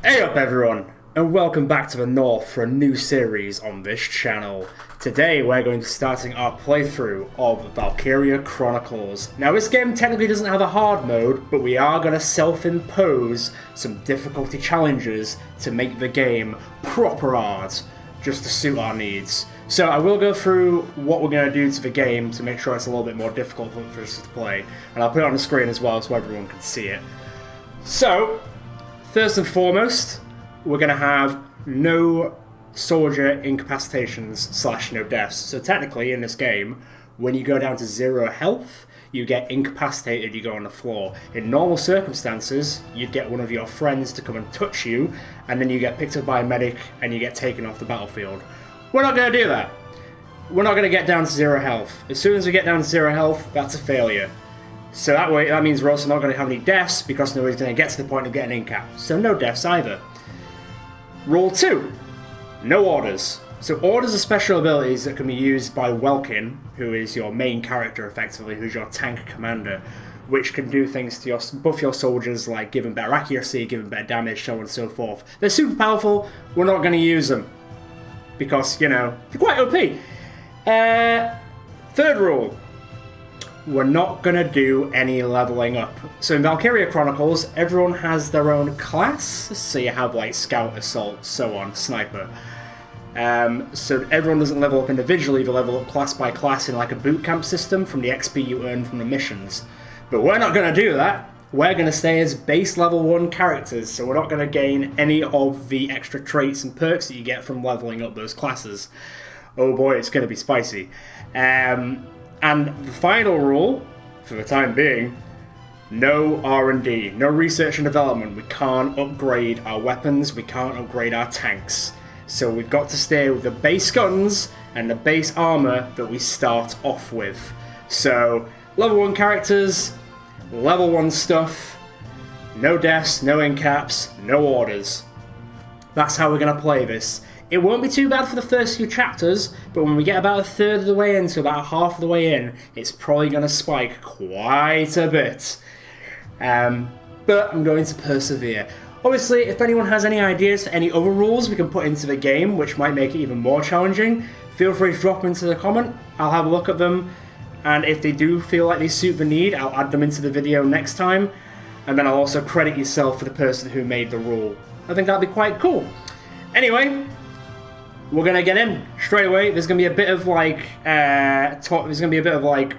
Hey up everyone, and welcome back to the North for a new series on this channel. Today we're going to be starting our playthrough of Valkyria Chronicles. Now this game technically doesn't have a hard mode, but we are going to self-impose some difficulty challenges to make the game proper hard, just to suit our needs. So I will go through what we're going to do to the game to make sure it's a little bit more difficult for us to play, and I'll put it on the screen as well so everyone can see it. So, first and foremost, we're going to have no soldier incapacitations / no deaths. So technically in this game, when you go down to 0 health, you get incapacitated, you go on the floor. In normal circumstances, you'd get one of your friends to come and touch you, and then you get picked up by a medic and you get taken off the battlefield. We're not going to do that. We're not going to get down to 0 health. As soon as we get down to 0 health, that's a failure. So that means we're also not going to have any deaths because nobody's going to get to the point of getting incap. So no deaths either. Rule 2. No orders. So orders are special abilities that can be used by Welkin, who is your main character effectively, who's your tank commander, which can do things to buff your soldiers like give them better accuracy, give them better damage, so on and so forth. They're super powerful, we're not going to use them. Because, you know, they're quite OP. Third rule. We're not going to do any leveling up. So in Valkyria Chronicles, everyone has their own class. So you have like Scout, Assault, so on, Sniper. So everyone doesn't level up individually, they level up class by class in like a boot camp system from the XP you earn from the missions. But we're not going to do that. We're going to stay as base level 1 characters, so we're not going to gain any of the extra traits and perks that you get from leveling up those classes. Oh boy, it's going to be spicy. And the final rule, for the time being, no R&D, no research and development. We can't upgrade our weapons, we can't upgrade our tanks. So we've got to stay with the base guns and the base armor that we start off with. So, level 1 characters, level 1 stuff, no deaths, no incaps, no orders. That's how we're going to play this. It won't be too bad for the first few chapters, but when we get about a third of the way in to about half of the way in, it's probably going to spike quite a bit. But I'm going to persevere. Obviously, if anyone has any ideas for any other rules we can put into the game, which might make it even more challenging, feel free to drop them into the comment. I'll have a look at them, and if they do feel like they suit the need, I'll add them into the video next time, and then I'll also credit yourself for the person who made the rule. I think that'd be quite cool. Anyway, we're gonna get in straight away. There's gonna be a bit of like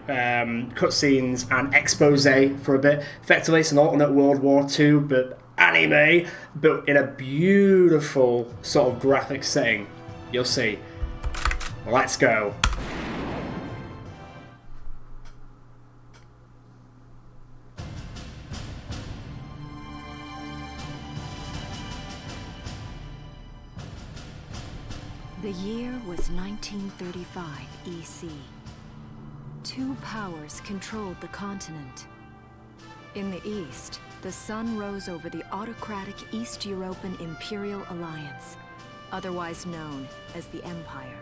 cutscenes and expose for a bit. Effectively, it's an alternate World War II, but anime, but in a beautiful sort of graphic setting. You'll see. Let's go. The year was 1935 EC. 2 powers controlled the continent. In the east, the sun rose over the autocratic East European Imperial Alliance, otherwise known as the Empire.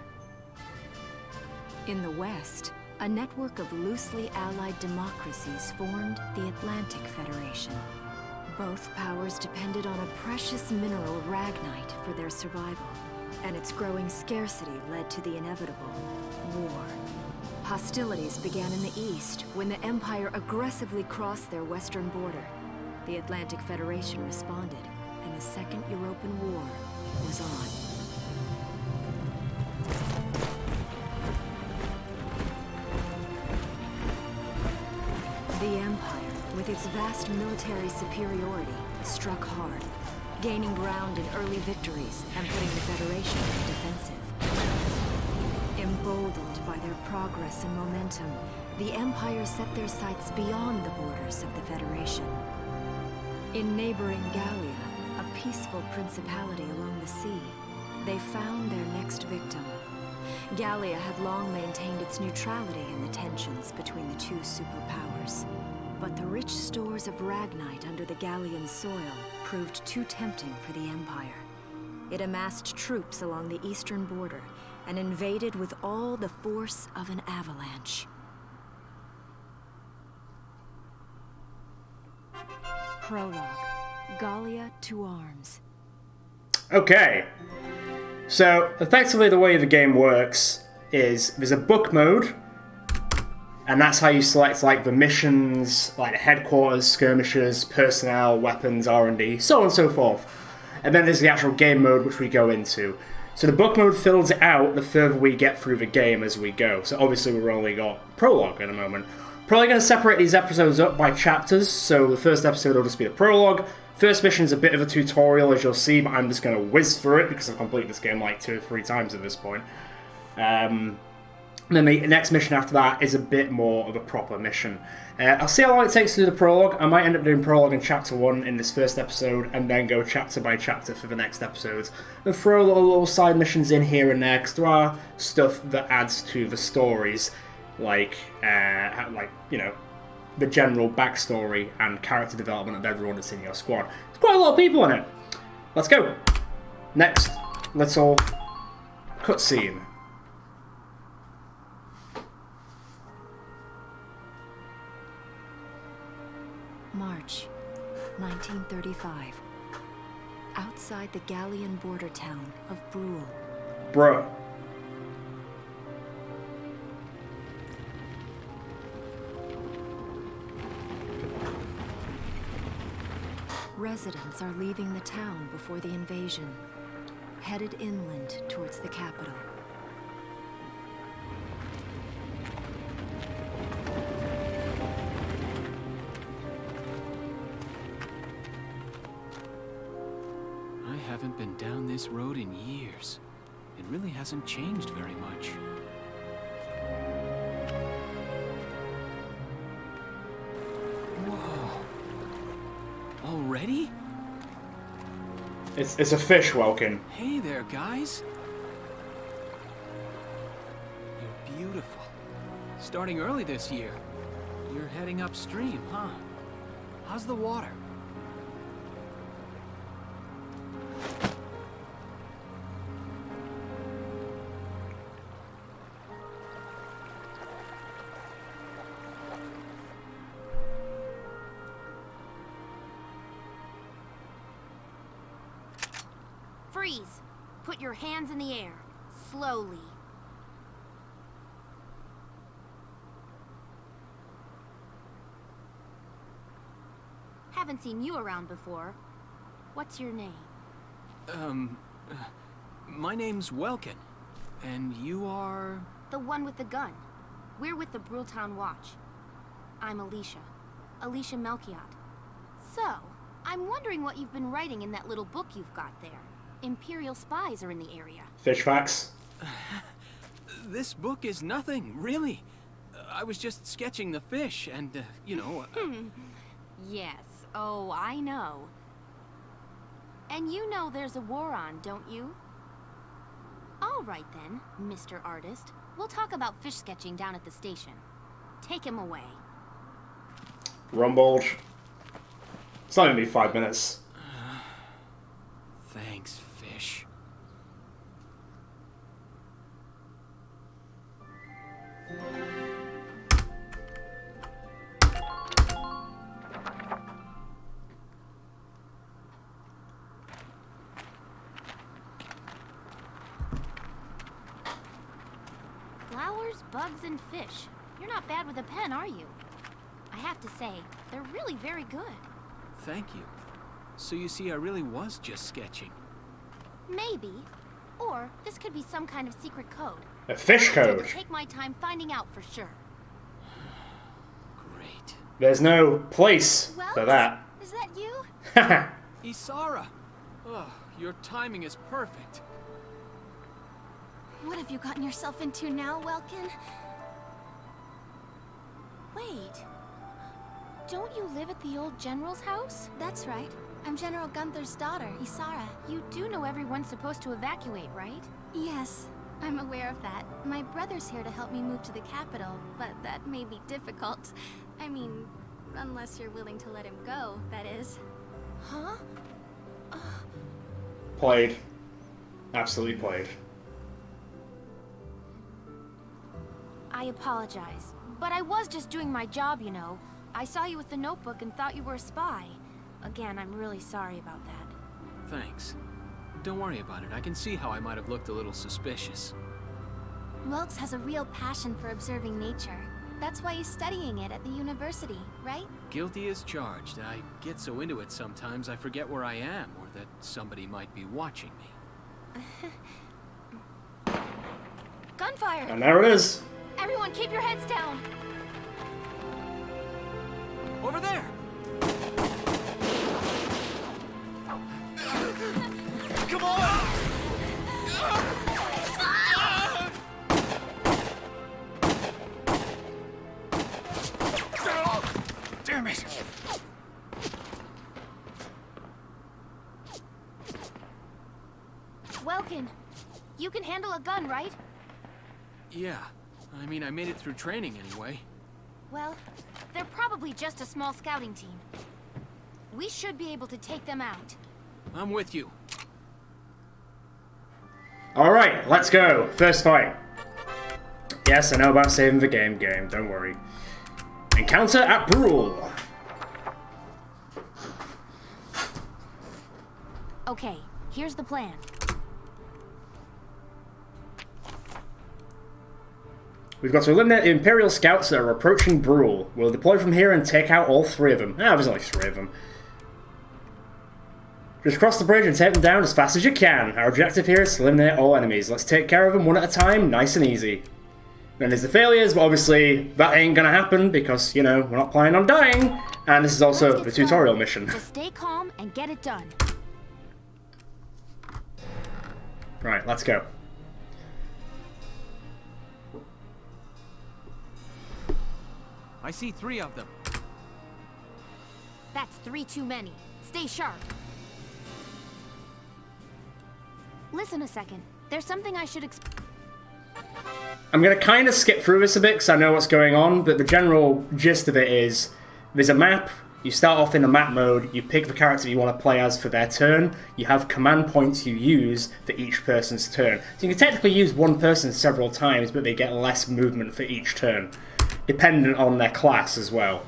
In the west, a network of loosely allied democracies formed the Atlantic Federation. Both powers depended on a precious mineral, ragnite, for their survival. And its growing scarcity led to the inevitable war. Hostilities began in the east when the Empire aggressively crossed their western border. The Atlantic Federation responded, and the Second European War was on. The Empire, with its vast military superiority, struck hard, gaining ground in early victories and putting the Federation on the defensive. Emboldened by their progress and momentum, the Empire set their sights beyond the borders of the Federation. In neighboring Gallia, a peaceful principality along the sea, they found their next victim. Gallia had long maintained its neutrality in the tensions between the 2 superpowers. But the rich stores of ragnite under the Gallian soil proved too tempting for the Empire. It amassed troops along the eastern border and invaded with all the force of an avalanche. Prologue. Gallia to arms. Okay. So, effectively the way the game works is there's a book mode, and that's how you select like the missions, like headquarters, skirmishers, personnel, weapons, R&D, so on and so forth. And then there's the actual game mode which we go into. So the book mode fills it out the further we get through the game as we go. So obviously we've only got Prologue at the moment. Probably going to separate these episodes up by chapters, so the first episode will just be the Prologue. First mission is a bit of a tutorial, as you'll see, but I'm just going to whiz through it because I've completed this game like 2 or 3 times at this point. Then the next mission after that is a bit more of a proper mission. I'll see how long it takes to do the Prologue. I might end up doing Prologue in Chapter 1 in this first episode, and then go chapter by chapter for the next episodes. And throw little side missions in here and there, because there are stuff that adds to the stories, like you know, the general backstory and character development of everyone that's in your squad. There's quite a lot of people in it. Let's go. Next, little cutscene. March 1935. Outside the Gallian border town of Brule. Bruh. Residents are leaving the town before the invasion, headed inland towards the capital. I haven't been down this road in years. It really hasn't changed very much. Whoa. Already? It's a fish, Welkin. Hey there, guys. You're beautiful. Starting early this year. You're heading upstream, huh? How's the water? Freeze! Put your hands in the air. Slowly. Haven't seen you around before. What's your name? My name's Welkin. And you are... The one with the gun. We're with the Bruletown Watch. I'm Alicia. Alicia Melchiot. So, I'm wondering what you've been writing in that little book you've got there. Imperial spies are in the area. Fish facts. This book is nothing, really. I was just sketching the fish and, you know... Yes. Oh, I know. And you know there's a war on, don't you? All right then, Mr. Artist. We'll talk about fish sketching down at the station. Take him away. Rumbled. It's not gonna be 5 minutes. Thanks, fish. Flowers, bugs, and fish. You're not bad with a pen, are you? I have to say, they're really very good. Thank you. So you see, I really was just sketching. Maybe. Or this could be some kind of secret code. A fish code. I'll take my time finding out for sure. Great. There's no place Well, for that. is that you? Haha. Isara! Oh, your timing is perfect. What have you gotten yourself into now, Welkin? Wait. Don't you live at the old general's house? That's right. I'm General Gunther's daughter, Isara. You do know everyone's supposed to evacuate, right? Yes, I'm aware of that. My brother's here to help me move to the capital, but that may be difficult. I mean, unless you're willing to let him go, that is. Huh? Played. Absolutely played. I apologize, but I was just doing my job, you know. I saw you with the notebook and thought you were a spy. Again, I'm really sorry about that. Thanks. Don't worry about it. I can see how I might have looked a little suspicious. Welks has a real passion for observing nature. That's why he's studying it at the university, right? Guilty as charged. I get so into it sometimes I forget where I am or that somebody might be watching me. Gunfire! And there it is. Everyone keep your heads down! Over there! Come on! Damn it! Welkin, you can handle a gun, right? Yeah. I mean, I made it through training anyway. Well, they're probably just a small scouting team. We should be able to take them out. I'm with you. Alright, let's go. First fight. Yes, I know about saving the game, don't worry. Encounter at Prologue. Okay, here's the plan. We've got to eliminate the Imperial scouts that are approaching Brule. We'll deploy from here and take out all 3 of them. Ah, there's only 3 of them. Just cross the bridge and take them down as fast as you can. Our objective here is to eliminate all enemies. Let's take care of them one at a time, nice and easy. Then there's the failures, but obviously that ain't gonna happen because, you know, we're not planning on dying. And this is also the tutorial mission. Just stay calm and get it done. Right, let's go. I see 3 of them. That's 3 too many. Stay sharp. Listen a second. There's something I should I'm going to kind of skip through this a bit because I know what's going on, but the general gist of it is there's a map. You start off in the map mode, you pick the character you want to play as for their turn, you have command points you use for each person's turn. So you can technically use one person several times, but they get less movement for each turn, dependent on their class as well.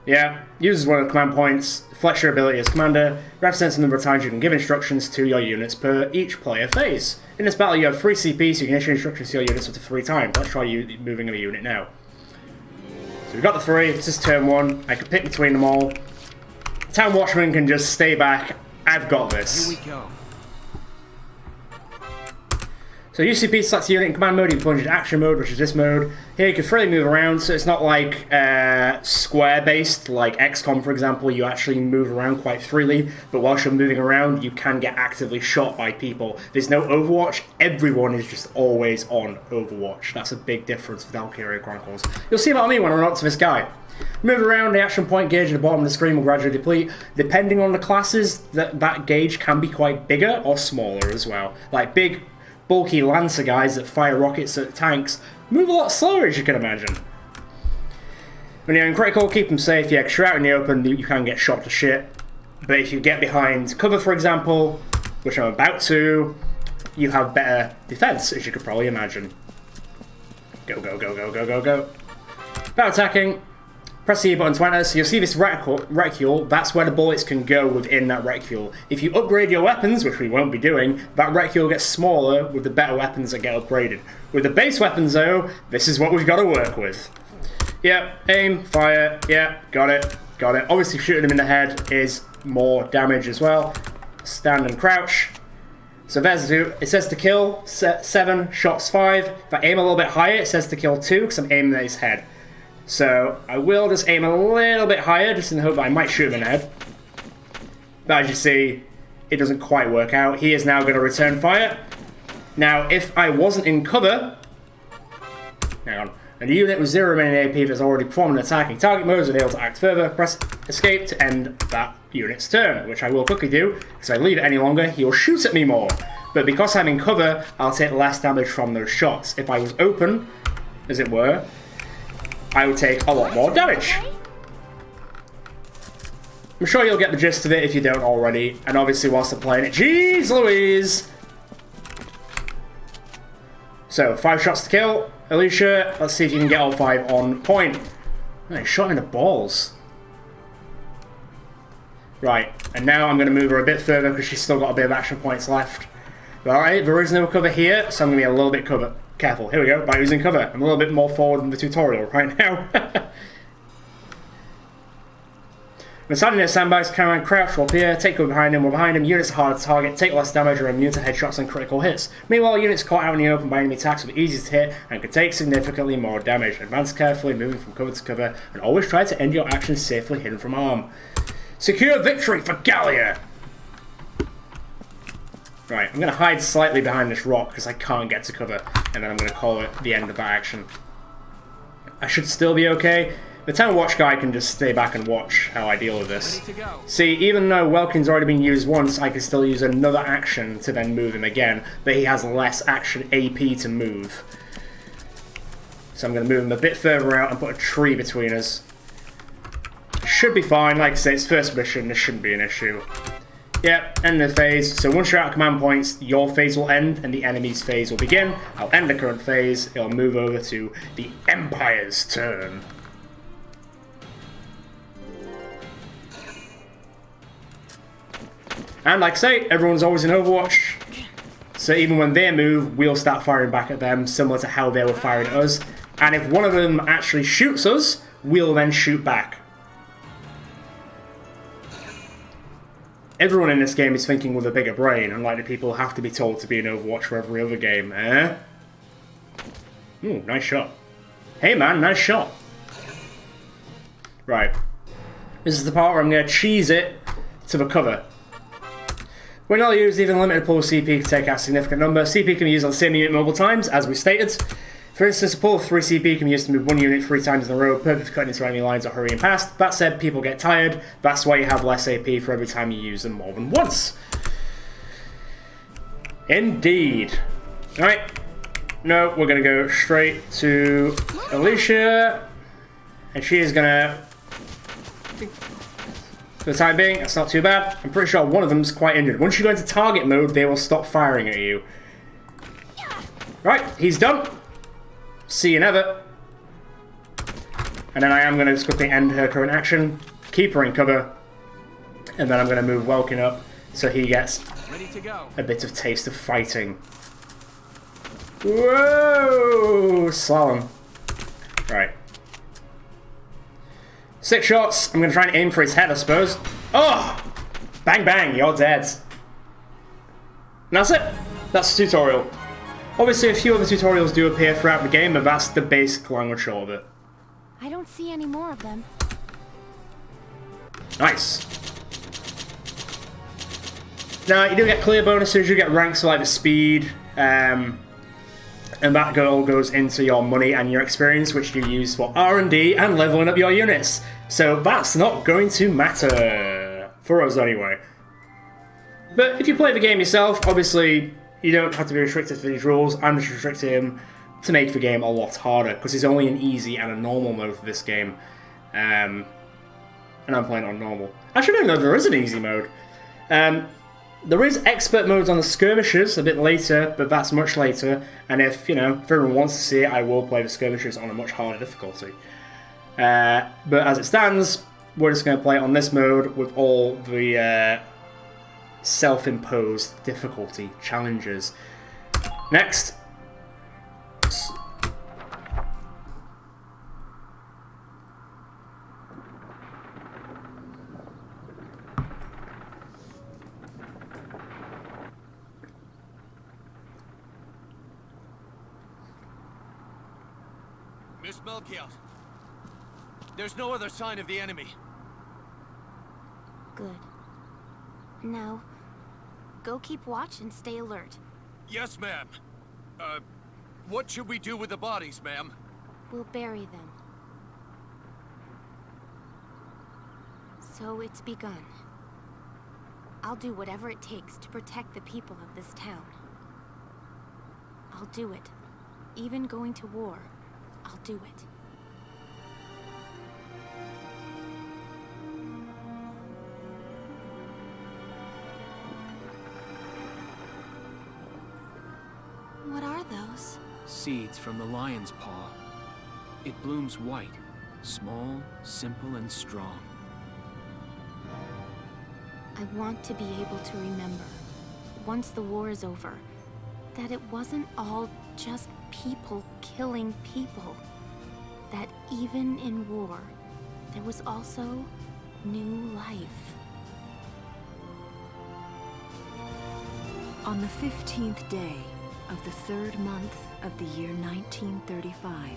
Yeah, uses one of the command points, flex your ability as commander, represents the number of times you can give instructions to your units per each player phase. In this battle you have 3 CP, so you can issue instructions to your units up to 3 times. Let's try moving a unit now. So we've got the 3, this is turn 1, I can pick between them all. Town Watchman can just stay back, I've got this. Here we go. So UCP selects the unit in command mode, you can plunge into action mode, which is this mode. Here you can freely move around, so it's not like square-based, like XCOM for example, you actually move around quite freely, but whilst you're moving around, you can get actively shot by people. There's no Overwatch, everyone is just always on Overwatch. That's a big difference with Valkyria Chronicles. You'll see about me when I run up to this guy. Move around, the action point gauge at the bottom of the screen will gradually deplete. Depending on the classes, that gauge can be quite bigger or smaller as well. Like big, bulky Lancer guys that fire rockets at tanks move a lot slower, as you can imagine. When you're in critical, keep them safe. Yeah, because you're out in the open, you can get shot to shit. But if you get behind cover, for example, which I'm about to, you have better defense, as you could probably imagine. Go, go, go, go, go, go, go. About attacking. Press the E button to enter, so you'll see this reticule, that's where the bullets can go within that reticule. If you upgrade your weapons, which we won't be doing, that reticule gets smaller with the better weapons that get upgraded. With the base weapons though, this is what we've got to work with. Yep, aim, fire, yep, got it, got it. Obviously shooting them in the head is more damage as well. Stand and crouch. So there's the 2, it says to kill 7, shots 5. If I aim a little bit higher, it says to kill 2, because I'm aiming at his head. So I will just aim a little bit higher, just in the hope that I might shoot him in the head. But as you see, it doesn't quite work out. He is now going to return fire. Now, if I wasn't in cover, hang on, and the unit with 0 remaining AP that's already performed an attacking target mode is able to act further, press escape to end that unit's turn, which I will quickly do, because if I leave it any longer, he'll shoot at me more. But because I'm in cover, I'll take less damage from those shots. If I was open, as it were, I would take a lot more damage. I'm sure you'll get the gist of it if you don't already, and obviously whilst I'm playing it, jeez Louise! So, 5 shots to kill. Alicia, let's see if you can get all 5 on point. Oh, he shot him in the balls. Right, and now I'm going to move her a bit further because she's still got a bit of action points left. Alright, there is no cover here, so I'm going to be a little bit careful. Here we go, by using cover. I'm a little bit more forward than the tutorial right now. When standing near sandbags, can crouch or appear, take cover behind him or behind him. Units are harder to target, take less damage, are immune to headshots and critical hits. Meanwhile, units caught out in the open by enemy attacks will be easy to hit and can take significantly more damage. Advance carefully, moving from cover to cover, and always try to end your actions safely hidden from harm. Secure victory for Gallia! Right, I'm going to hide slightly behind this rock because I can't get to cover, and then I'm going to call it the end of that action. I should still be okay. The town watch guy can just stay back and watch how I deal with this. See, even though Welkin's already been used once, I can still use another action to then move him again, but he has less action AP to move. So I'm going to move him a bit further out and put a tree between us. Should be fine, like I say, it's first mission, this shouldn't be an issue. Yep, end the phase. So once you're out of command points, your phase will end and the enemy's phase will begin. I'll end the current phase, it'll move over to the Empire's turn. And like I say, everyone's always in Overwatch. So even when they move, we'll start firing back at them, similar to how they were firing at us. And if one of them actually shoots us, we'll then shoot back. Everyone in this game is thinking with a bigger brain, unlike the people who have to be told to be in Overwatch for every other game, eh? Ooh, nice shot. Hey man, nice shot. Right. This is the part where I'm going to cheese it to the cover. When not used, even limited pool of CP can take out a significant number. CP can be used on the same unit multiple times, as we stated. For instance, a pool of 3 CP can be used to move one unit 3 times in a row, perfect for cutting into enemy lines or hurrying past. That said, people get tired. That's why you have less AP for every time you use them more than once. Indeed. Alright. No, we're going to go straight to Alicia. And she is going to... For the time being, that's not too bad. I'm pretty sure one of them's quite injured. Once you go into target mode, they will stop firing at you. Right, he's done. See you never. And then I am going to just quickly end her current action, keep her in cover, and then I'm going to move Welkin up so he gets a bit of taste of fighting. Whoa! Slalom. Right. 6 shots. I'm going to try and aim for his head, I suppose. Oh! Bang bang, you're dead. And that's it. That's the tutorial. Obviously, a few other tutorials do appear throughout the game, but that's the basic long and short of it. I don't see any more of them. Nice. Now, you do get clear bonuses, you get ranks like the speed, and that all goes into your money and your experience, which you use for R&D and leveling up your units. So that's not going to matter. For us, anyway. But if you play the game yourself, obviously... You don't have to be restricted to these rules. I'm just restricting him to make the game a lot harder, because there's only an easy and a normal mode for this game. And I'm playing on normal. Actually, I don't know if there is an easy mode. There is expert modes on the skirmishers a bit later, but that's much later. And if everyone wants to see it, I will play the skirmishers on a much harder difficulty. But as it stands, we're just going to play it on this mode with all the... self-imposed difficulty challenges. Next. Miss Melchior, there's no other sign of the enemy. Good. Now, go keep watch and stay alert. Yes, ma'am. What should we do with the bodies, ma'am? We'll bury them. So it's begun. I'll do whatever it takes to protect the people of this town. I'll do it. Even going to war, I'll do it. What are those? Seeds from the lion's paw. It blooms white, small, simple, and strong. I want to be able to remember, once the war is over, that it wasn't all just people killing people. That even in war, there was also new life. On the 15th day of the 3rd month of the year 1935,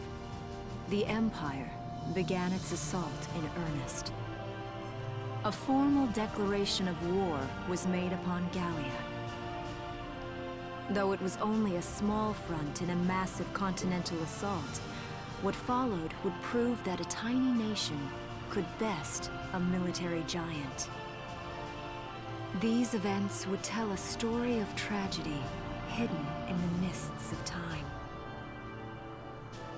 the Empire began its assault in earnest. A formal declaration of war was made upon Gallia. Though it was only a small front in a massive continental assault, what followed would prove that a tiny nation could best a military giant. These events would tell a story of tragedy hidden in the mists of time.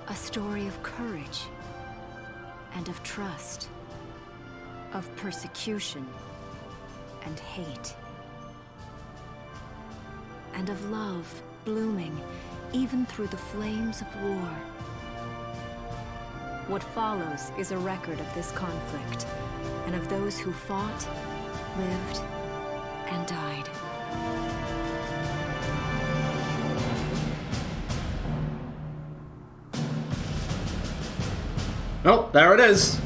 A story of courage and of trust, of persecution and hate, and of love blooming even through the flames of war. What follows is a record of this conflict, and of those who fought, lived, and died. Oh, there it is.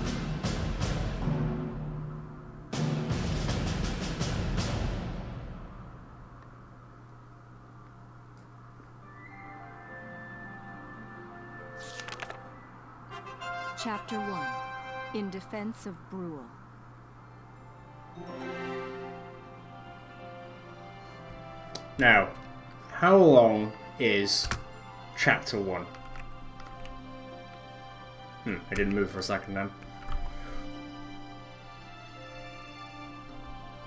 Chapter 1. In Defense of Brule. Now, how long is Chapter 1? I didn't move for a second then.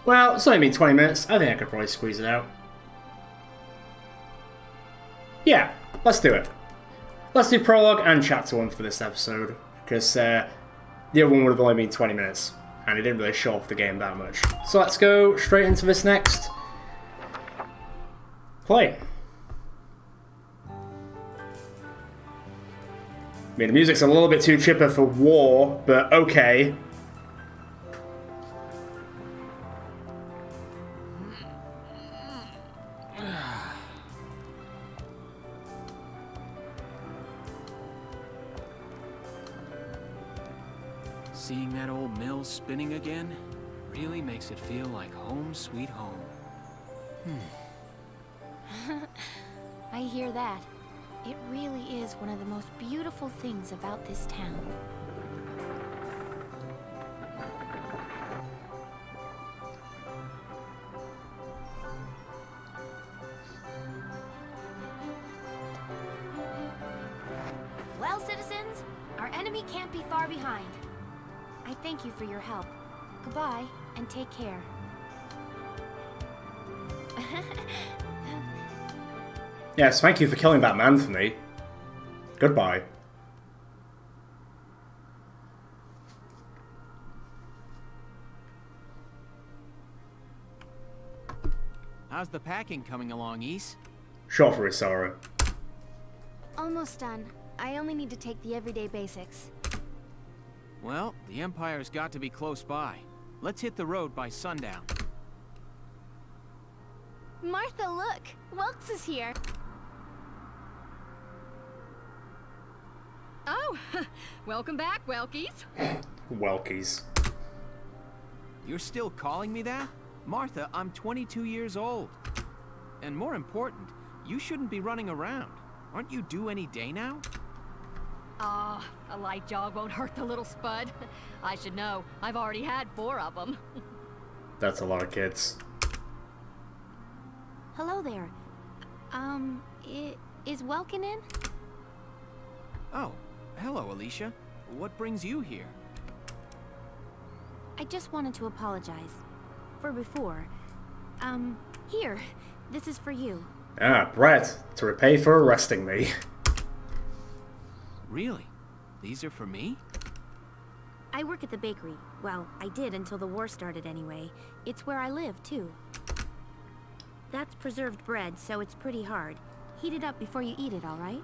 Well, it's only been 20 minutes. I think I could probably squeeze it out. Yeah, let's do it. Let's do Prologue and Chapter 1 for this episode, because the other one would have only been 20 minutes, and it didn't really show off the game that much. So let's go straight into this next play. I mean, the music's a little bit too chipper for war, but okay. Seeing that old mill spinning again really makes it feel like home sweet home. I hear that. It really is one of the most beautiful things about this town. Well, citizens, our enemy can't be far behind. I thank you for your help. Goodbye, and take care. Yes, thank you for killing that man for me. Goodbye. How's the packing coming along, Ys? Short for his sorrow. Almost done. I only need to take the everyday basics. Well, the Empire's got to be close by. Let's hit the road by sundown. Martha, look! Welks is here! Oh, welcome back, Welkies. Welkies. You're still calling me that? Martha, I'm 22 years old. And more important, you shouldn't be running around. Aren't you due any day now? Ah, a light jog won't hurt the little spud. I should know. I've already had 4 of them. That's a lot of kids. Hello there. Is Welkin in? Oh, hello, Alicia. What brings you here? I just wanted to apologize. For before. Here. This is for you. Ah, Brett, to repay for arresting me. Really? These are for me? I work at the bakery. Well, I did until the war started anyway. It's where I live, too. That's preserved bread, so it's pretty hard. Heat it up before you eat it, all right?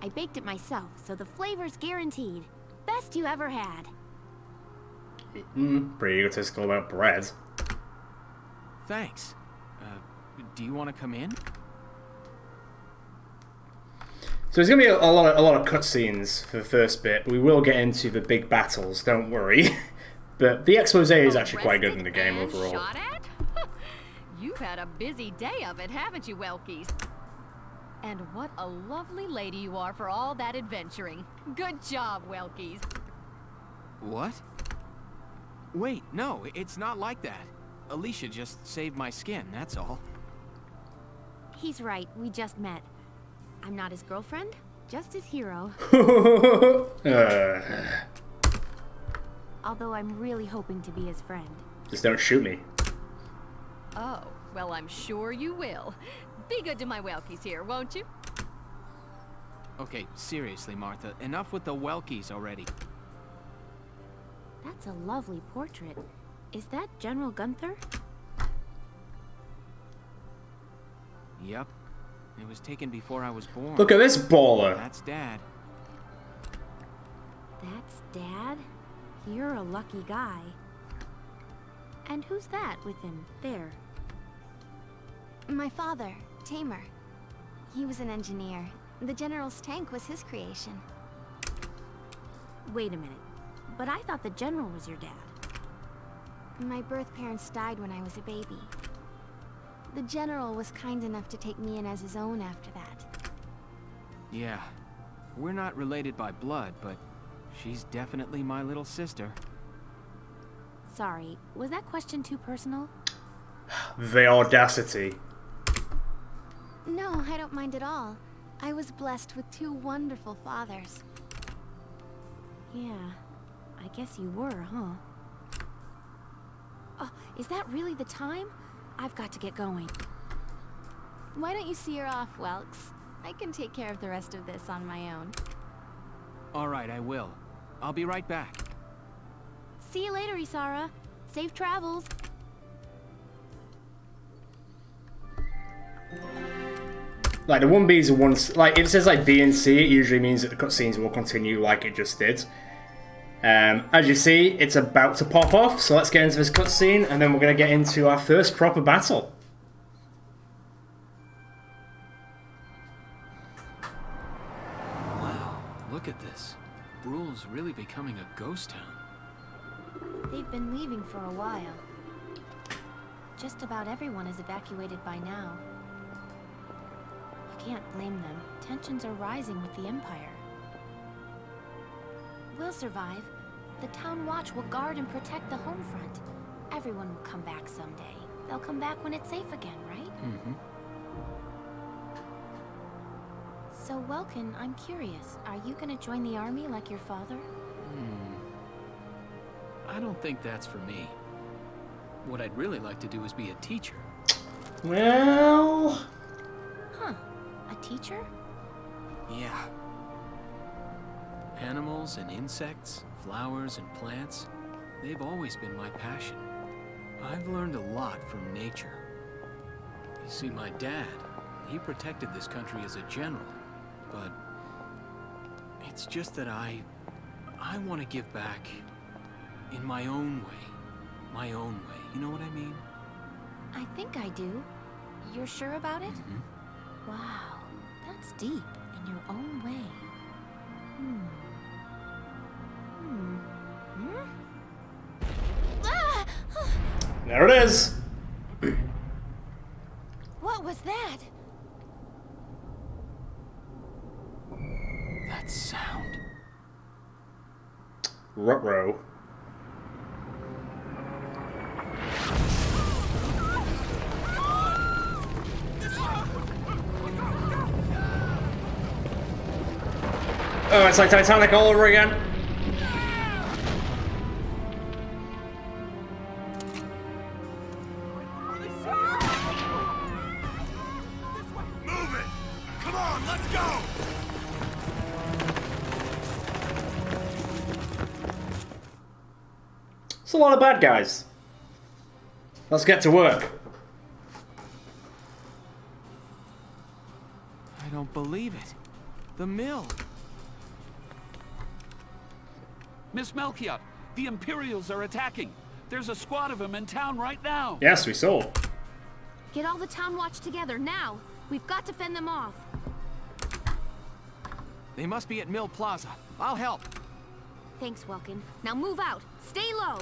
I baked it myself, so the flavor's guaranteed. Best you ever had. Pretty egotistical about bread. thanks. Do you want to come in? So there's going to be a lot of cutscenes for the first bit, but we will get into the big battles, don't worry. But the expose is actually quite good in the game Arrested and overall. Shot at? You've had a busy day of it, haven't you, Welkies? And what a lovely lady you are for all that adventuring. Good job, Welkies. What? Wait, no, it's not like that. Alicia just saved my skin, that's all. He's right, we just met. I'm not his girlfriend, just his hero. Although I'm really hoping to be his friend. Just don't shoot me. Oh, well, I'm sure you will. Be good to my Welkies here, won't you? Okay, seriously, Martha, enough with the Welkies already. That's a lovely portrait. Is that General Gunther? Yep. It was taken before I was born. Look at this baller. That's Dad. That's Dad? You're a lucky guy. And who's that with him, there? My father, Tamer. He was an engineer. The General's tank was his creation. Wait a minute. But I thought the General was your dad. My birth parents died when I was a baby. The General was kind enough to take me in as his own after that. Yeah. We're not related by blood, but she's definitely my little sister. Sorry, was that question too personal? The audacity. No, I don't mind at all. I was blessed with two wonderful fathers. Yeah, I guess you were, huh? Oh, is that really the time? I've got to get going. Why don't you see her off, Welks? I can take care of the rest of this on my own. Alright, I will. I'll be right back. See you later, Isara. Safe travels. Like, the 1Bs are ones... Like, if it says, like, B and C, it usually means that the cutscenes will continue like it just did. As you see, it's about to pop off, so let's get into this cutscene, and then we're going to get into our first proper battle. Wow, look at this. Brule's really becoming a ghost town. They've been leaving for a while. Just about everyone is evacuated by now. You can't blame them. Tensions are rising with the Empire. We'll survive. The Town Watch will guard and protect the home front. Everyone will come back someday. They'll come back when it's safe again, right? Mm-hmm. So, Welkin, I'm curious. Are you gonna join the army like your father? I don't think that's for me. What I'd really like to do is be a teacher. Well... Huh. A teacher? Yeah. Animals and insects, flowers and plants, they've always been my passion. I've learned a lot from nature. You see, my dad, he protected this country as a general, but it's just that I want to give back in my own way. My own way. You know what I mean? I think I do. You're sure about it? Mm-hmm. Wow. That's deep. In your own way. Ah! There it is! What was that? That sound. Ruh-roh. Oh, it's like Titanic all over again. Move it! Come on, let's go! It's a lot of bad guys. Let's get to work. I don't believe it. The mill. Miss Melchior, the Imperials are attacking. There's a squad of them in town right now. Yes, we saw. Get all the town watch together, now! We've got to fend them off. They must be at Mill Plaza. I'll help. Thanks, Welkin. Now move out. Stay low.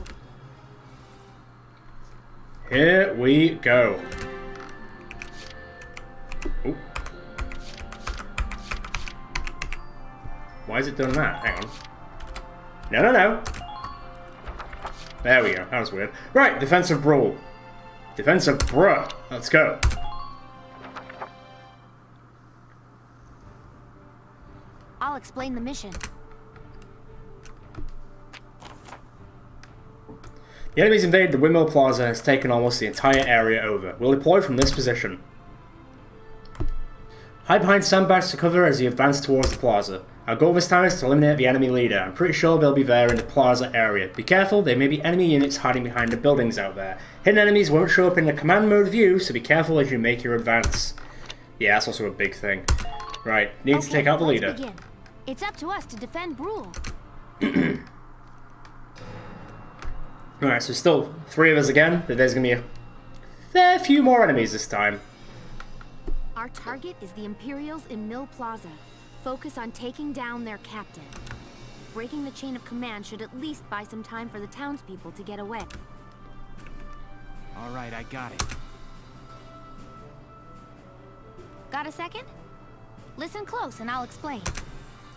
Here we go. Ooh. Why is it doing that? Hang on. No, no, no. There we go. That was weird. Right, defensive brawl. Defensive bruh. Let's go. I'll explain the mission. The enemy's invaded the Windmill Plaza and has taken almost the entire area over. We'll deploy from this position. Hide behind sandbags to cover as you advance towards the plaza. Our goal this time is to eliminate the enemy leader. I'm pretty sure they'll be there in the plaza area. Be careful, there may be enemy units hiding behind the buildings out there. Hidden enemies won't show up in the command mode view, so be careful as you make your advance. Yeah, that's also a big thing. Right, need to take out the leader. Begin. It's up to us to defend Brule. Alright, so still 3 of us again, but there's going to be a fair few more enemies this time. Our target is the Imperials in Mill Plaza. Focus on taking down their captain. Breaking the chain of command should at least buy some time for the townspeople to get away. All right, I got it. Got a second? Listen close and I'll explain.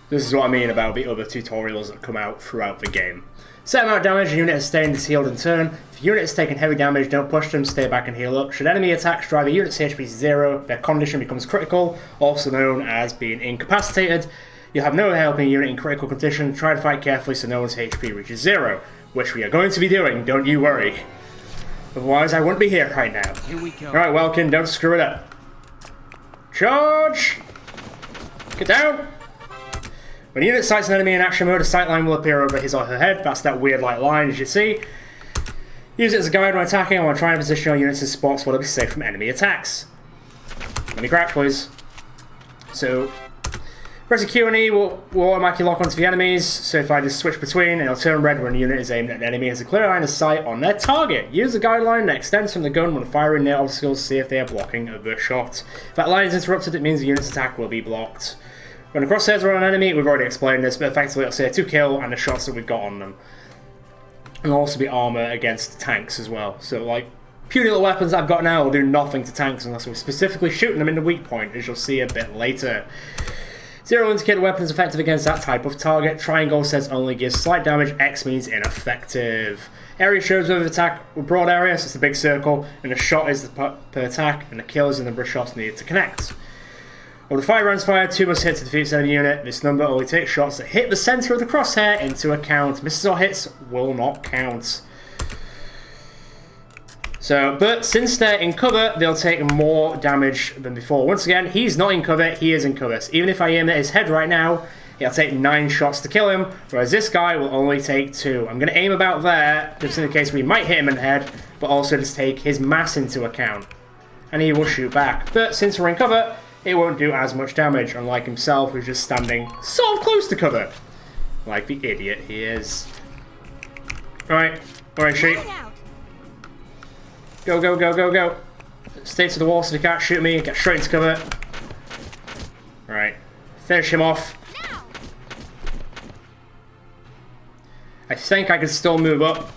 This is what I mean about the other tutorials that come out throughout the game. Set amount of damage, a unit has sustained is healed in turn. If a unit has taken heavy damage, don't push them, stay back and heal up. Should enemy attacks drive a unit's HP to 0, their condition becomes critical, also known as being incapacitated. You'll have no help in a unit in critical condition. Try to fight carefully so no one's HP reaches 0, which we are going to be doing, don't you worry. Otherwise I wouldn't be here right now. Here we go. Alright, Welkin, don't screw it up. Charge! Get down! When a unit sights an enemy in action mode, a sight line will appear over his or her head. That's that weird light line, as you see. Use it as a guide when attacking and when trying to position your units in spots where they'll be safe from enemy attacks. Let me crouch, please. So, pressing Q and E will automatically lock onto the enemies. So if I just switch between, it'll turn red when a unit is aimed at an enemy and has a clear line of sight on their target. Use the guideline that extends from the gun when firing near obstacles to see if they are blocking the shot. If that line is interrupted, it means the unit's attack will be blocked. When the crosshairs are on an enemy, we've already explained this, but effectively it'll say 2 kill and the shots that we've got on them. And there'll also be armor against tanks as well. So, like, puny little weapons I've got now will do nothing to tanks unless we're specifically shooting them in the weak point, as you'll see a bit later. 0 indicator weapon is effective against that type of target. Triangle says only gives slight damage, X means ineffective. Area shows with attack with broad area, so it's a big circle, and the shot is the per attack, and the kill is the number of shots needed to connect. Of the 5 rounds fired, 2 must hit to defeat its enemy unit. This number only takes shots that hit the centre of the crosshair into account. Misses or hits will not count. So, but since they're in cover, they'll take more damage than before. Once again, he's not in cover, he is in cover. So even if I aim at his head right now, it'll take 9 shots to kill him, whereas this guy will only take 2. I'm going to aim about there, just in the case we might hit him in the head, but also just take his mass into account. And he will shoot back. But since we're in cover, it won't do as much damage, unlike himself, who's just standing sort of close to cover. Like the idiot he is. Alright, sheep. Go, go, go, go, go. Stay to the wall so he can't shoot me, get straight into cover. Alright, finish him off. I think I can still move up.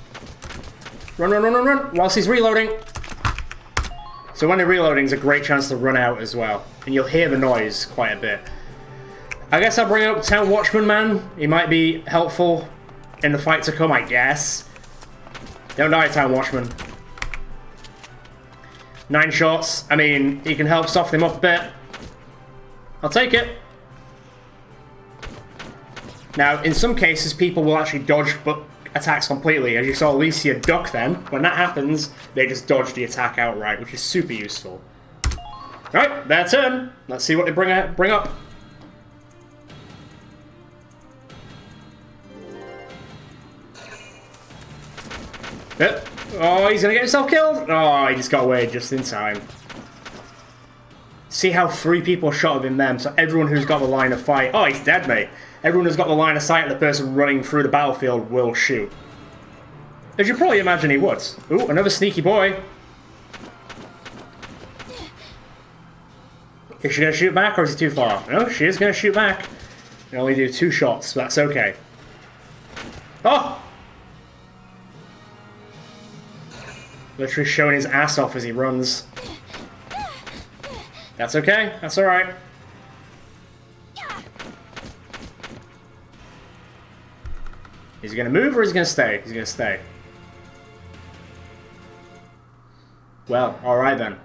Run, run, run, run, run, whilst he's reloading. So when they're reloading, it's a great chance to run out as well. And you'll hear the noise quite a bit. I guess I'll bring up Town Watchman Man. He might be helpful in the fight to come, I guess. Don't die, Town Watchman. 9 shots. I mean, he can help soften him up a bit. I'll take it. Now, in some cases, people will actually dodge attacks completely. As you saw Alicia duck then. When that happens, they just dodge the attack outright, which is super useful. Alright, their turn. Let's see what they bring up. Yep. Oh, he's gonna get himself killed. Oh, he just got away just in time. See how 3 people shot at him then, so everyone who's got the line of fight... Oh, he's dead, mate. Everyone who's got the line of sight of the person running through the battlefield will shoot. As you probably imagine he would. Ooh, another sneaky boy. Is she going to shoot back or is he too far? No, she is going to shoot back. You only do 2 shots, but that's okay. Oh! Literally showing his ass off as he runs. That's okay. That's alright. Is he going to move or is he going to stay? He's going to stay. Well, alright then.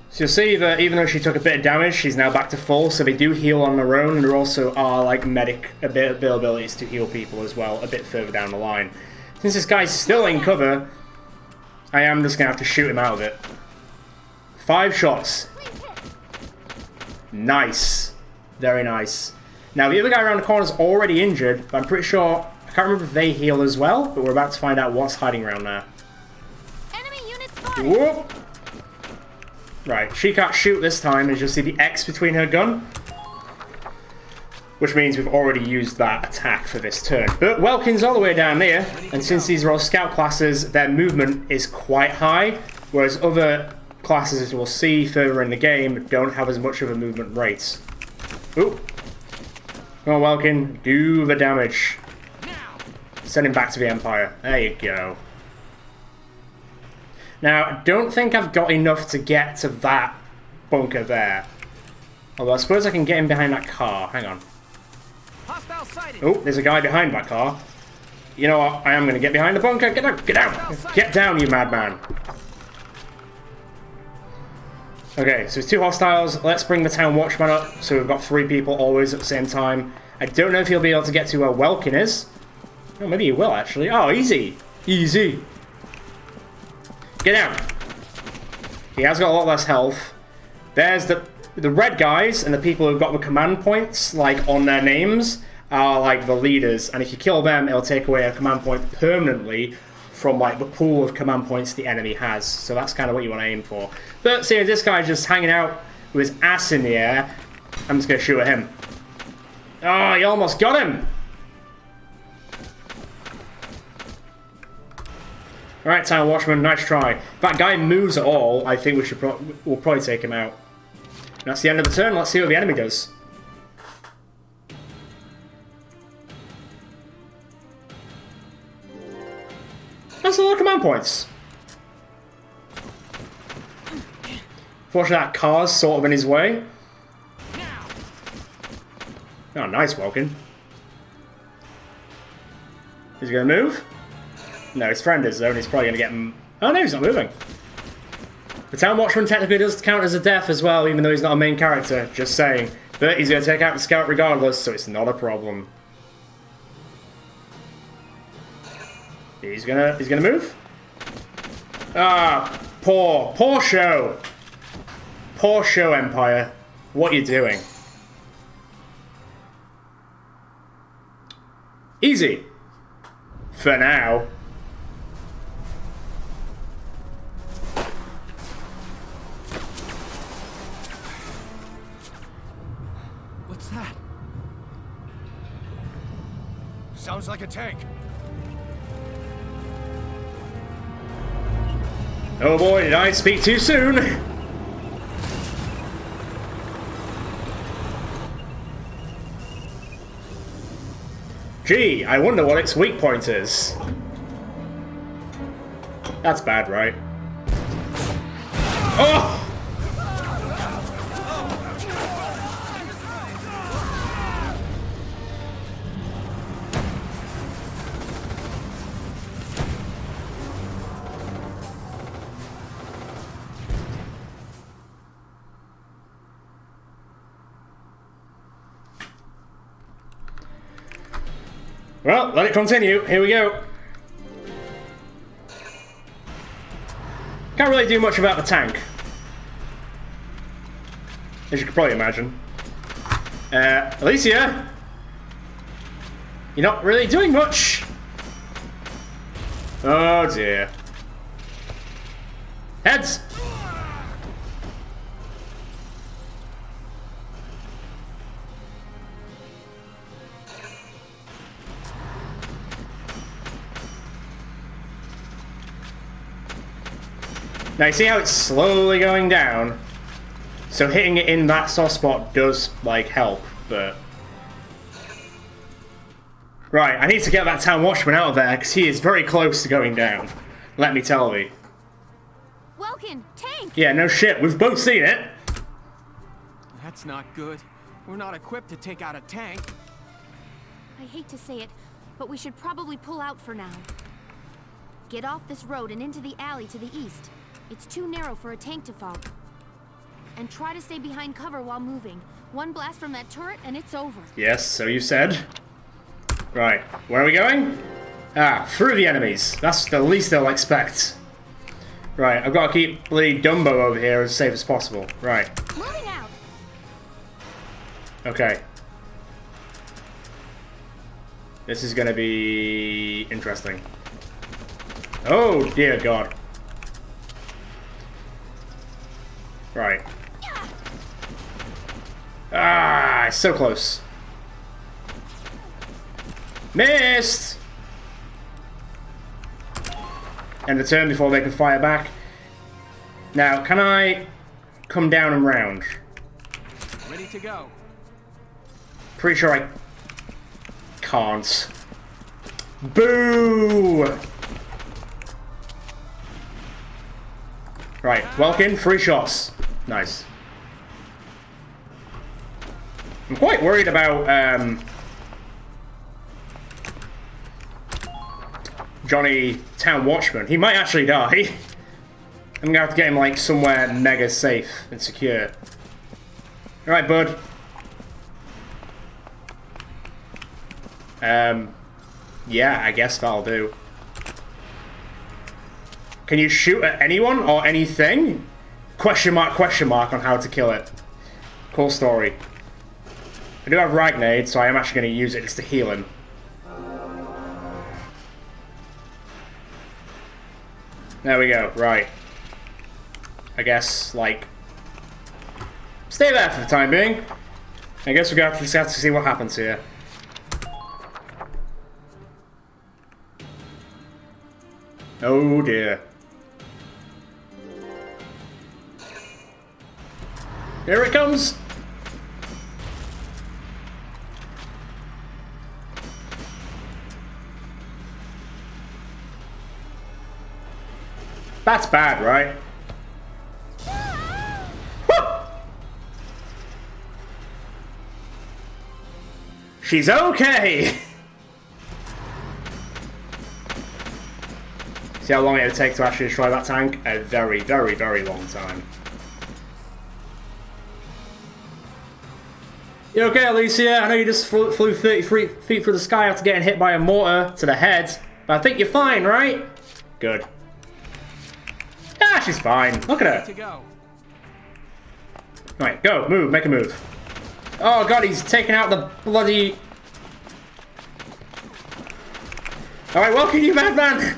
So you'll see that even though she took a bit of damage, she's now back to full, so they do heal on their own, and there also are, like, medic abilities to heal people as well, a bit further down the line. Since this guy's still in cover, I am just going to have to shoot him out of it. 5 shots. Nice. Very nice. Now, the other guy around the corner is already injured, but I'm pretty sure... I can't remember if they heal as well, but we're about to find out what's hiding around there. Enemy units spotted. Whoop! Right, she can't shoot this time, as you'll see the X between her gun. Which means we've already used that attack for this turn. But Welkin's all the way down there, and since these are all scout classes, their movement is quite high, whereas other classes, as we'll see further in the game, don't have as much of a movement rate. Ooh. Come on, Welkin, do the damage. Send him back to the Empire. There you go. Now, I don't think I've got enough to get to that bunker there. Although I suppose I can get him behind that car. Hang on. Oh, there's a guy behind that car. You know what? I am going to get behind the bunker. Get down! Get down! Get down, you madman! Okay, so there's 2 hostiles. Let's bring the town watchman up. So we've got 3 people always at the same time. I don't know if he'll be able to get to where Welkin is. Oh, maybe he will, actually. Oh, easy! Easy! Get out! He has got a lot less health. There's the red guys and the people who've got the command points, like, on their names, are, like, the leaders. And if you kill them, it'll take away a command point permanently from, like, the pool of command points the enemy has. So that's kind of what you want to aim for. But seeing this guy just hanging out with his ass in the air, I'm just going to shoot at him. Oh, you almost got him! Alright, Town Watchman, nice try. If that guy moves at all, I think we'll probably take him out. And that's the end of the turn. Let's see what the enemy does. That's a lot of command points. Fortunately, that car's sort of in his way. Oh, nice, Welkin. Is he going to move? No, his friend is, though, and he's probably going to get him... Oh, no, he's not moving. The Town Watchman technically does count as a death as well, even though he's not a main character, just saying. But he's going to take out the scout regardless, so it's not a problem. He's gonna move? Ah, poor show. Poor show, Empire. What are you doing? Easy. For now. What's that? Sounds like a tank. Oh boy, did I speak too soon! Gee, I wonder what its weak point is. That's bad, right? Oh! Well, let it continue. Here we go. Can't really do much about the tank, as you can probably imagine. Alicia, you're not really doing much. Oh dear. Heads. Now you see how it's slowly going down? So hitting it in that soft spot does, like, help, but... Right, I need to get that town watchman out of there, because he is very close to going down. Let me tell you. Welkin, tank! Yeah, no shit, we've both seen it. That's not good. We're not equipped to take out a tank. I hate to say it, but we should probably pull out for now. Get off this road and into the alley to the east. It's too narrow for a tank to follow. And try to stay behind cover while moving. One blast from that turret and it's over. Yes, so you said. Right, where are we going? Ah, through the enemies. That's the least they'll expect. Right, I've got to keep bloody Dumbo over here as safe as possible. Right. Moving out. Okay. This is going to be interesting. Oh, dear God. Right. Ah, so close. Missed! End the turn before they can fire back. Now, can I come down and round? Ready to go. Pretty sure I can't. Boo! Right, Welkin, 3 shots. Nice. I'm quite worried about Johnny Town Watchman. He might actually die. I'm gonna have to get him like somewhere mega safe and secure. Alright, bud. Yeah, I guess that'll do. Can you shoot at anyone or anything? Question mark on how to kill it. Cool story. I do have Ragnade, so I am actually going to use it just to heal him. There we go, right. I guess, like... Stay there for the time being. I guess we're going to just have to see what happens here. Oh dear. Here it comes! That's bad, right? Woo! She's okay! See how long it would take to actually destroy that tank? A very, very, very long time. You okay, Alicia? I know you just flew 33 feet through the sky after getting hit by a mortar to the head, but I think you're fine, right? Good. Ah, she's fine. Look at her. Right, go, move, make a move. Oh god, he's taking out the bloody... Alright, welcome you, madman!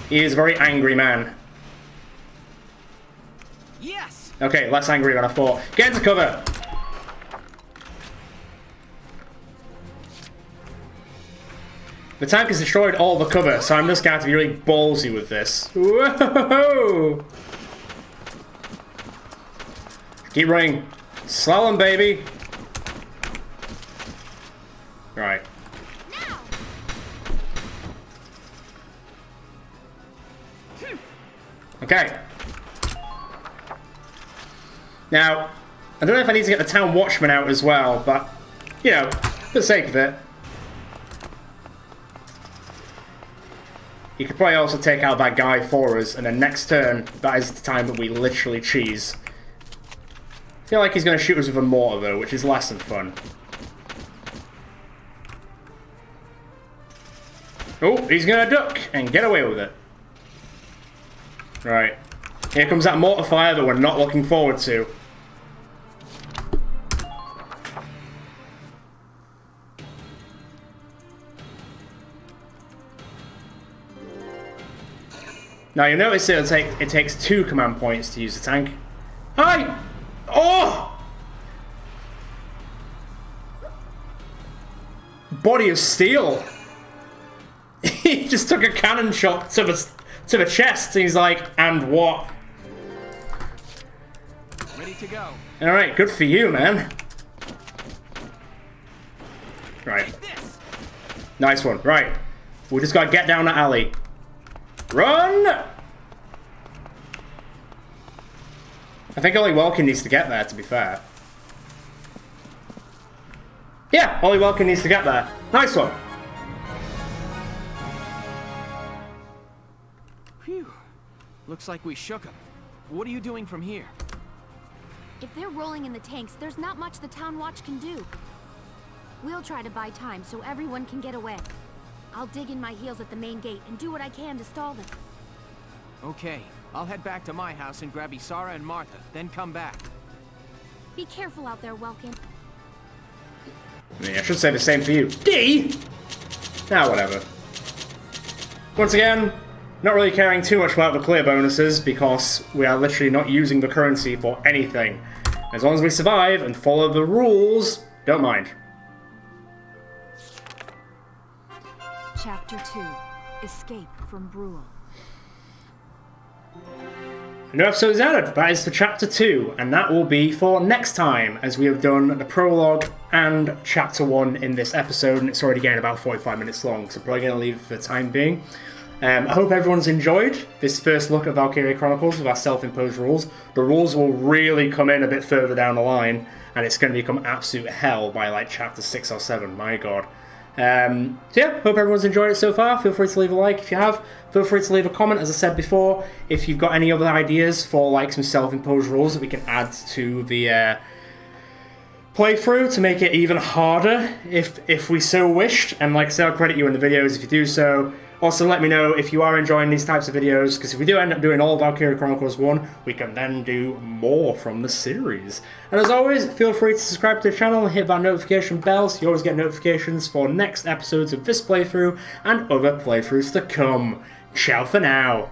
He is a very angry man. Yes. Okay, less angry than I thought. Get into cover! The tank has destroyed all the cover, so I'm just going to have to be really ballsy with this. Whoa! Keep running. Slalom, baby! Right. Okay. Now, I don't know if I need to get the town watchman out as well, but, you know, for the sake of it. You could probably also take out that guy for us, and then next turn, that is the time that we literally cheese. I feel like he's going to shoot us with a mortar, though, which is less than fun. Oh, he's going to duck and get away with it. Right. Here comes that mortar fire that we're not looking forward to. Now you'll notice it takes 2 command points to use the tank. Hi! Oh! Body of steel! He just took a cannon shot to the to the chest. He's like, and what? Ready to go. Alright, good for you, man. Right. Nice one. Right. We just gotta get down the alley. Run! I think only Welkin needs to get there, to be fair. Yeah, only Welkin needs to get there. Nice one. Phew. Looks like we shook them. What are you doing from here? If they're rolling in the tanks, there's not much the Town Watch can do. We'll try to buy time so everyone can get away. I'll dig in my heels at the main gate and do what I can to stall them. Okay, I'll head back to my house and grab Isara and Martha, then come back. Be careful out there, Welkin. I mean, I should say the same for you. D? Ah, whatever. Once again, not really caring too much about the clear bonuses because we are literally not using the currency for anything. As long as we survive and follow the rules, don't mind. Chapter 2. Escape from Brule. A new episode is added. That is for Chapter 2, and that will be for next time, as we have done the Prologue and Chapter 1 in this episode, and it's already getting about 45 minutes long, so probably going to leave it for the time being. I hope everyone's enjoyed this first look at Valkyria Chronicles with our self-imposed rules. The rules will really come in a bit further down the line, and it's going to become absolute hell by like Chapter 6 or 7, my god. So yeah, hope everyone's enjoyed it so far. Feel free to leave a like if you have. Feel free to leave a comment, as I said before, if you've got any other ideas for like some self-imposed rules that we can add to the playthrough to make it even harder if we so wished. And like I said, I'll credit you in the videos if you do so. Also, let me know if you are enjoying these types of videos, because if we do end up doing all Valkyria Chronicles 1, we can then do more from the series. And as always, feel free to subscribe to the channel and hit that notification bell so you always get notifications for next episodes of this playthrough and other playthroughs to come. Ciao for now.